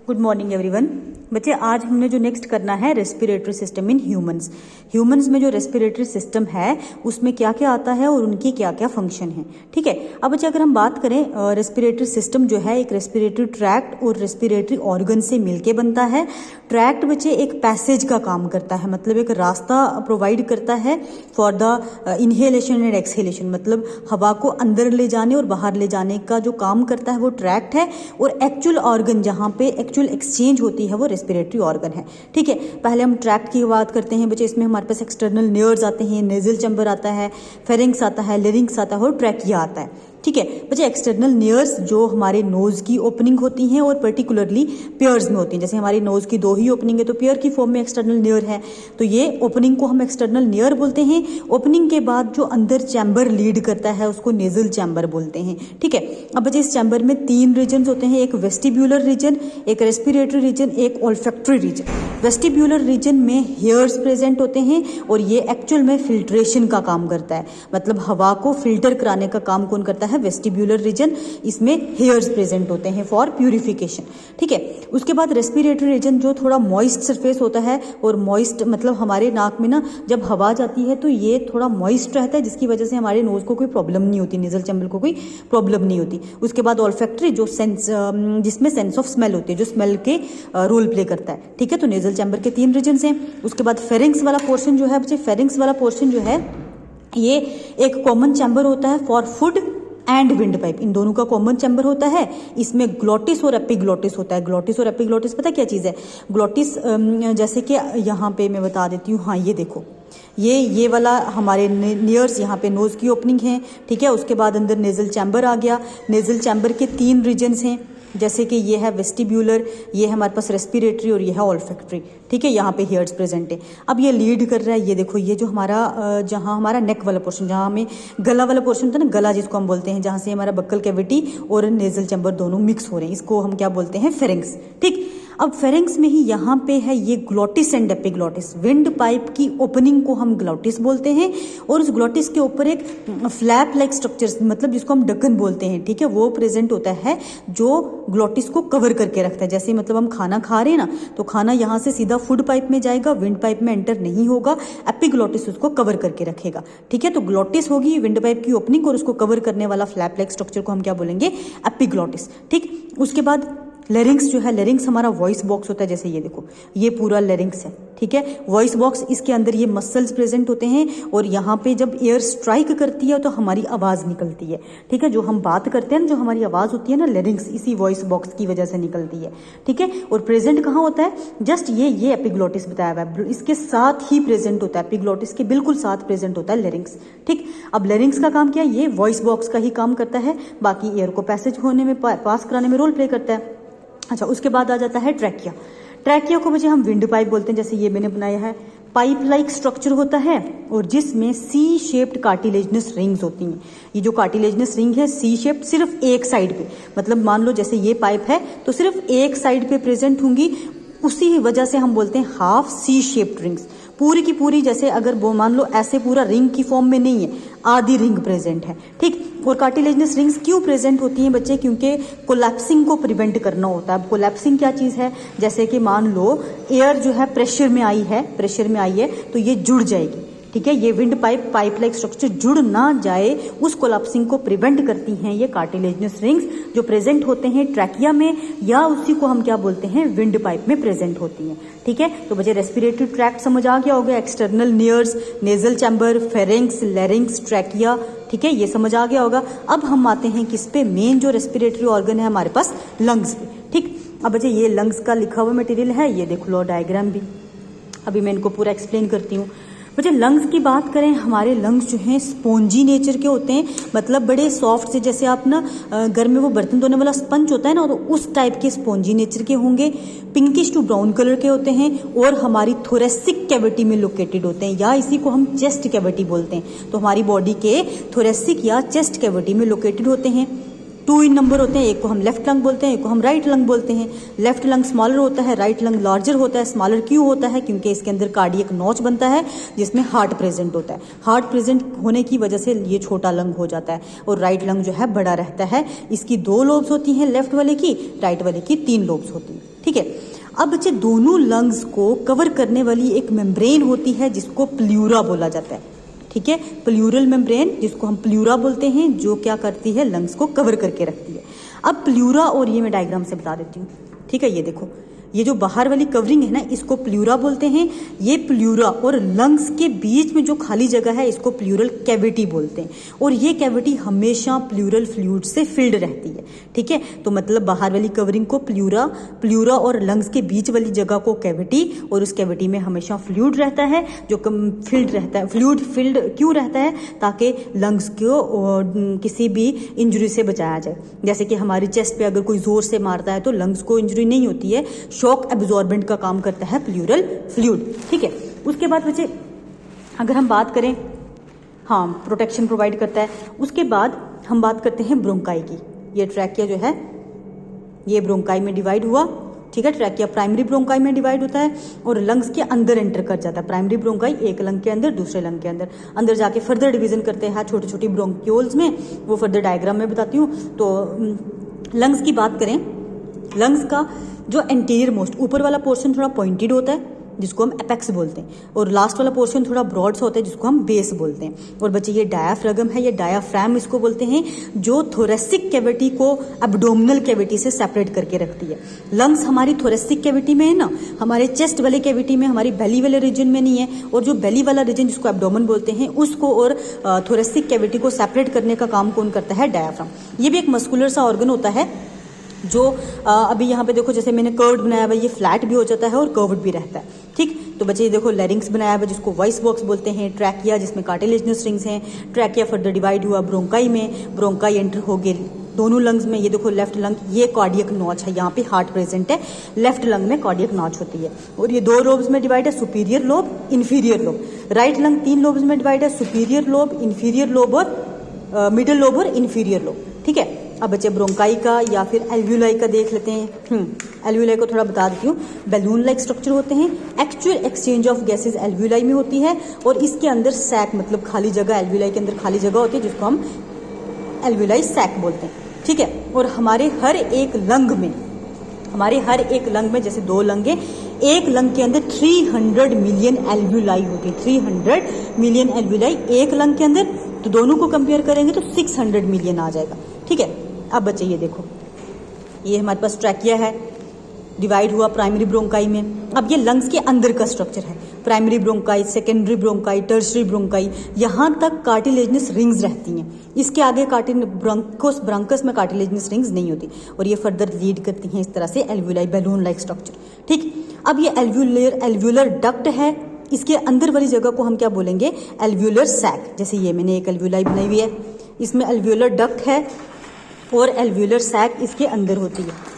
Good morning everyone. बच्चे आज हमने जो नेक्स्ट करना है रेस्पिरेटरी सिस्टम इन ह्यूमंस में जो रेस्पिरेटरी सिस्टम है उसमें क्या क्या आता है और उनकी क्या क्या फंक्शन है। ठीक है, अब बच्चे अगर हम बात करें रेस्पिरेटरी सिस्टम जो है एक रेस्पिरेटरी ट्रैक्ट और रेस्पिरेटरी ऑर्गन से मिलके बनता है। ट्रैक्ट बच्चे एक पैसेज का काम करता है, मतलब एक रास्ता प्रोवाइड करता है for the inhalation and exhalation, मतलब हवा को अंदर ले जाने और बाहर ले जाने का जो काम करता है वो ट्रैक्ट है। और एक्चुअल ऑर्गन जहाँ पे एक्चुअल एक्सचेंज होती है वो रेस्पिरेटरी ऑर्गन है। ठीक है, पहले हम ट्रैक्ट की बात करते हैं बच्चे। इसमें हमारे पास एक्सटर्नल नेयर्स आते हैं, नेजल चैम्बर आता है, फेरिंग्स आता है, लेरिंग्स आता है और ट्रैकिया आता है। ठीक है बच्चे, एक्सटर्नल नेयर्स जो हमारे नोज की ओपनिंग होती हैं और पर्टिकुलरली पेयर्स में होती हैं। जैसे हमारी नोज की दो ही ओपनिंग है तो पेयर की फॉर्म में एक्सटर्नल नेयर है, तो ये ओपनिंग को हम एक्सटर्नल नेयर बोलते हैं। ओपनिंग के बाद जो अंदर चैम्बर लीड करता है उसको नेजल चैम्बर बोलते हैं। ठीक है, अब बच्चे इस चैम्बर में 3 रीजन होते हैं, एक वेस्टिब्यूलर रीजन, एक रेस्पिरेटरी रीजन, एक ओल्फैक्टरी रीजन। वेस्टिब्यूलर रीजन में हेयर्स प्रेजेंट होते हैं और ये एक्चुअल में फिल्ट्रेशन का काम करता है, मतलब हवा को फिल्टर कराने का काम कौन करता है? Vestibular region. इसमें हेयर्स प्रेजेंट होते हैं फॉर प्यूरिफिकेशन। ठीक है, उसके बाद रेस्पिरेटरी रीजन जो थोड़ा मॉइस्ट सरफेस होता है, और मॉइस्ट मतलब हमारे नाक में ना जब हवा जाती है तो ये थोड़ा मॉइस्ट रहता है, जिसकी वजह से हमारे नोज को कोई प्रॉब्लम नहीं होती, नेजल चैम्बर को कोई प्रॉब्लम नहीं होती। उसके बाद ऑल्फैक्टरी जो सेंस जिसमें सेंस ऑफ स्मेल होती है, जो स्मेल के रोल प्ले करता है। ठीक है, तो नेजल चैम्बर के 3 रीजन हैं। उसके बाद फेरिंग्स वाला पोर्शन जो है बच्चे, फेरिंग्स वाला पोर्शन जो है ये एक कॉमन चैम्बर होता है for food and windpipe, इन दोनों का कॉमन चैम्बर होता है। इसमें ग्लोटिस और एपिग्लोटिस होता है। ग्लोटिस और एपिग्लोटिस पता क्या चीज़ है? ग्लोटिस जैसे कि यहाँ पे मैं बता देती हूँ। हाँ, ये देखो, ये वाला हमारे नियर्स यहाँ पे नोज की ओपनिंग है। ठीक है, उसके बाद अंदर नेजल चैम्बर आ गया। नेजल चैम्बर के 3 रीजन्स हैं, जैसे कि ये है वेस्टिब्यूलर, ये है हमारे पास रेस्पिरेटरी और ये है ऑल्फैक्टरी। ठीक है, यहाँ पे हेयर्स प्रेजेंट है। अब ये लीड कर रहा है, ये देखो, ये जो हमारा जहाँ हमारा नेक वाला पोर्शन, जहाँ हमें गला वाला पोर्शन होता है ना, गला जिसको हम बोलते हैं, जहाँ से हमारा बक्कल कैविटी और नेजल चैम्बर दोनों मिक्स हो रहे हैं, इसको हम क्या बोलते हैं? फेरिंग्स। ठीक, अब फेरिंग्स में ही यहाँ पे है ये glottis and epiglottis. Wind pipe की ओपनिंग को हम ग्लोटिस बोलते हैं और उस ग्लोटिस के ऊपर एक फ्लैप लाइक स्ट्रक्चर, मतलब जिसको हम ढक्कन बोलते हैं, ठीक है, वो प्रेजेंट होता है जो ग्लोटिस को कवर करके रखता है। जैसे मतलब हम खाना खा रहे हैं ना, तो खाना यहाँ से सीधा फूड पाइप में जाएगा, विंड पाइप में एंटर नहीं होगा, एपिग्लोटिस उसको कवर करके रखेगा। ठीक है, तो ग्लोटिस होगी विंड पाइप की ओपनिंग और उसको कवर करने वाला फ्लैप लाइक स्ट्रक्चर को हम क्या बोलेंगे? एपिग्लोटिस। ठीक, उसके बाद लेरिंग्स जो है, लेरिंग्स हमारा वॉइस बॉक्स होता है। जैसे ये देखो, ये पूरा लेरिंग्स है। ठीक है, वॉइस बॉक्स, इसके अंदर ये मसल्स प्रेजेंट होते हैं और यहाँ पे जब एयर स्ट्राइक करती है तो हमारी आवाज़ निकलती है। ठीक है, जो हम बात करते हैं ना, जो हमारी आवाज़ होती है ना, लेरिंग्स इसी वॉइस बॉक्स की वजह से निकलती है। ठीक है, और प्रेजेंट कहाँ होता है? जस्ट ये एपिग्लोटिस बताया हुआ है, इसके साथ ही प्रेजेंट होता है, एपिग्लोटिस के बिल्कुल साथ प्रेजेंट होता है लेरिंग्स। ठीक, अब लेरिंग्स का काम क्या है? ये वॉइस बॉक्स का ही काम करता है, बाकी एयर को पैसेज होने में, पास कराने में रोल प्ले करता है। अच्छा, उसके बाद आ जाता है ट्रैकिया। ट्रैकिया को बच्चे हम विंड पाइप बोलते हैं, जैसे ये मैंने बनाया है। पाइप लाइक स्ट्रक्चर होता है और जिसमें सी शेप्ड कार्टिलेजनस रिंग्स होती हैं। ये जो कार्टिलेजनस रिंग है सी शेप्ड, सिर्फ एक साइड पे, मतलब मान लो जैसे ये पाइप है तो सिर्फ एक साइड पे प्रेजेंट होंगी, उसी वजह से हम बोलते हैं हाफ सी शेप्ड रिंग्स। पूरी की पूरी, जैसे अगर वो मान लो ऐसे पूरा रिंग की फॉर्म में नहीं है, आधी रिंग प्रेजेंट है। ठीक, और कार्टिलेजनस रिंग्स क्यों प्रेजेंट होती हैं बच्चे? क्योंकि कोलैप्सिंग को प्रिवेंट करना होता है। अब कोलैप्सिंग क्या चीज़ है? जैसे कि मान लो एयर जो है प्रेशर में आई है तो ये जुड़ जाएगी। ठीक है, ये विंड पाइप लाइक स्ट्रक्चर जुड़ ना जाए, उस कोलैप्सिंग को प्रिवेंट करती हैं ये कार्टिलेजनस रिंग्स जो प्रेजेंट होते हैं ट्रैकिया में, या उसी को हम क्या बोलते हैं? विंड पाइप में प्रेजेंट होती हैं। ठीक है, तो बच्चे रेस्पिरेटरी ट्रैक्ट समझ आ गया होगा, external nears, nasal chamber, pharynx, larynx, trachea. ठीक है, ये समझ आ गया होगा। अब हम आते हैं किस पे? मेन जो रेस्पिरेटरी ऑर्गन है हमारे पास, लंग्स पे। ठीक, अब बच्चे ये लंग्स का लिखा हुआ मटेरियल है, ये देख लो डायग्राम भी, अभी मैं इनको पूरा एक्सप्लेन करती हूँ। बच्चे लंग्स की बात करें, हमारे लंग्स जो हैं स्पॉन्जी नेचर के होते हैं, मतलब बड़े सॉफ्ट से, जैसे आप ना घर में वो बर्तन धोने वाला स्पंज होता है ना, तो उस टाइप के स्पॉन्जी नेचर के होंगे। पिंकिश टू ब्राउन कलर के होते हैं और हमारी थोरेसिक कैविटी में लोकेटेड होते हैं, या इसी को हम चेस्ट कैविटी बोलते हैं। तो हमारी बॉडी के थोरेसिक या चेस्ट कैविटी में लोकेटेड होते हैं। 2 इन नंबर होते हैं, एक को हम लेफ्ट लंग बोलते हैं, एक को हम राइट लंग बोलते हैं। लेफ्ट लंग स्मॉलर होता है, राइट लंग लार्जर होता है। स्मॉलर क्यों होता है? क्योंकि इसके अंदर कार्डियक नॉच बनता है जिसमें हार्ट प्रेजेंट होता है। हार्ट प्रेजेंट होने की वजह से ये छोटा लंग हो जाता है और राइट लंग जो है बड़ा रहता है। इसकी 2 लोब्स होती हैं, लेफ्ट वाले की, राइट वाले की 3 लोब्स होती हैं। ठीक है, अब बच्चे दोनों लंग्स को कवर करने वाली एक मेम्ब्रेन होती है जिसको प्लूरा बोला जाता है। ठीक है, प्लूरल मेम्ब्रेन जिसको हम प्लूरा बोलते हैं, जो क्या करती है, लंग्स को कवर करके रखती है। अब प्लूरा, और ये मैं डायग्राम से बता देती हूँ। ठीक है, ये देखो, ये जो बाहर वाली कवरिंग है ना, इसको प्लूरा बोलते हैं। ये प्लूरा और लंग्स के बीच में जो खाली जगह है इसको प्लूरल कैविटी बोलते हैं। और ये कैविटी हमेशा प्लूरल फ्लूइड से फिल्ड रहती है। ठीक है, तो मतलब बाहर वाली कवरिंग को प्लूरा और लंग्स के बीच वाली जगह को कैविटी, और उस कैविटी में हमेशा फ्लूइड रहता है जो फिल्ड रहता है। फ्लूइड फिल्ड क्यों रहता है? ताकि लंग्स को किसी भी इंजरी से बचाया जाए। जैसे कि हमारी चेस्ट पे अगर कोई जोर से मारता है तो लंग्स को इंजरी नहीं होती है, शॉक एब्जॉर्बेंट का काम करता है प्लूरल फ्लूइड। ठीक है, उसके बाद बच्चे अगर हम बात करें, हाँ, प्रोटेक्शन प्रोवाइड करता है। उसके बाद हम बात करते हैं ब्रोंकाई की। ये ट्रैकिया जो है ये ब्रोंकाई में डिवाइड हुआ। ठीक है, ट्रैकिया प्राइमरी ब्रोंकाई में डिवाइड होता है और लंग्स के अंदर एंटर कर जाता है। प्राइमरी ब्रोंकाई एक लंग के अंदर, दूसरे लंग के अंदर जाके फर्दर डिवीजन करते हैं छोटी छोटी ब्रोंक्यूल्स में। वो फर्दर डायग्राम में बताती हूँ। तो लंग्स की बात करें, लंग्स का जो एंटीरियर मोस्ट ऊपर वाला पोर्शन थोड़ा पॉइंटेड होता है जिसको हम एपेक्स बोलते हैं, और लास्ट वाला पोर्शन थोड़ा ब्रॉड सा होता है जिसको हम बेस बोलते हैं। और बच्चे ये डायाफ्रागम है, ये डायाफ्राम इसको बोलते हैं, जो थोरेसिक कैविटी को एब्डोमिनल कैविटी से सेपरेट करके रखती है। लंग्स हमारी थोरेसिक कैविटी में है ना, हमारे चेस्ट वाले कैविटी में, हमारी बेली वाले रीजन में नहीं है। और जो बेली वाला रीजन जिसको एब्डोमेन बोलते हैं उसको और थोरेसिक कैविटी को सेपरेट करने का काम कौन करता है? डायाफ्राम। ये भी एक मस्कुलर सा ऑर्गन होता है जो अभी यहाँ पे देखो, जैसे मैंने कर्व्ड बनाया हुआ, ये फ्लैट भी हो जाता है और कर्व्ड भी रहता है। ठीक, तो बच्चे ये देखो लैरिंग्स बनाया हुआ जिसको वॉइस बॉक्स बोलते हैं। ट्रैकिया जिसमें कार्टिलेजिनस रिंग्स हैं। ट्रैकिया फर्दर डिवाइड हुआ ब्रोंकाई में, ब्रोंकाई एंटर हो गए दोनों लंग्स में। ये देखो लेफ्ट लंग, ये कार्डियक नॉच है, यहाँ पे हार्ट प्रेजेंट है। लेफ्ट लंग में कार्डियक नॉच होती है। और ये 2 लोब्स में डिवाइड है, superior lobe, inferior lobe. Right lung 3 lobes में डिवाइड है, सुपीरियर लोब, इंफीरियर लोब और मिडिल लोब और इंफीरियर लोब। ठीक है, अब बच्चे ब्रोंकाई का या फिर एल्व्यूलाई का देख लेते हैं। एल्व्यूलाई को थोड़ा बता देती हूँ। बैलून लाइक स्ट्रक्चर होते हैं। Actual exchange of gases alveoli में होती है और इसके अंदर सैक, मतलब खाली जगह, एल्व्यूलाई के अंदर खाली जगह होती है जिसको हम एल्व्यूलाई सैक बोलते हैं। ठीक है, और हमारे हर एक लंग में जैसे 2 लंग है, एक लंग के अंदर 300 मिलियन एल्व्यूलाई होती है। 300 मिलियन एल्व्यूलाई एक लंग के अंदर, तो दोनों को कंपेयर करेंगे तो 600 मिलियन आ जाएगा। ठीक है, अब बच्चे ये देखो, ये हमारे पास ट्रैकिया है, डिवाइड हुआ प्राइमरी ब्रोंकाई में। अब ये लंग्स के अंदर का स्ट्रक्चर है। Primary bronchi, secondary bronchi, tertiary bronchi, यहाँ तक कार्टिलेजिनस रिंग्स रहती हैं। इसके आगे ब्रोंकस में कार्टिलेजिनस रिंग्स नहीं होती और ये फर्दर लीड करती हैं इस तरह से एल्व्यूलाई, बैलून लाइक स्ट्रक्चर। ठीक, अब ये एल्व्यूलर डक्ट है। इसके अंदर वाली जगह को हम क्या बोलेंगे? Alveolar sac. जैसे ये मैंने एक एल्व्यूलाई बनाई हुई है, इसमें एल्व्यूलर डक्ट है और एल्व्यूलर सैक इसके अंदर होती है।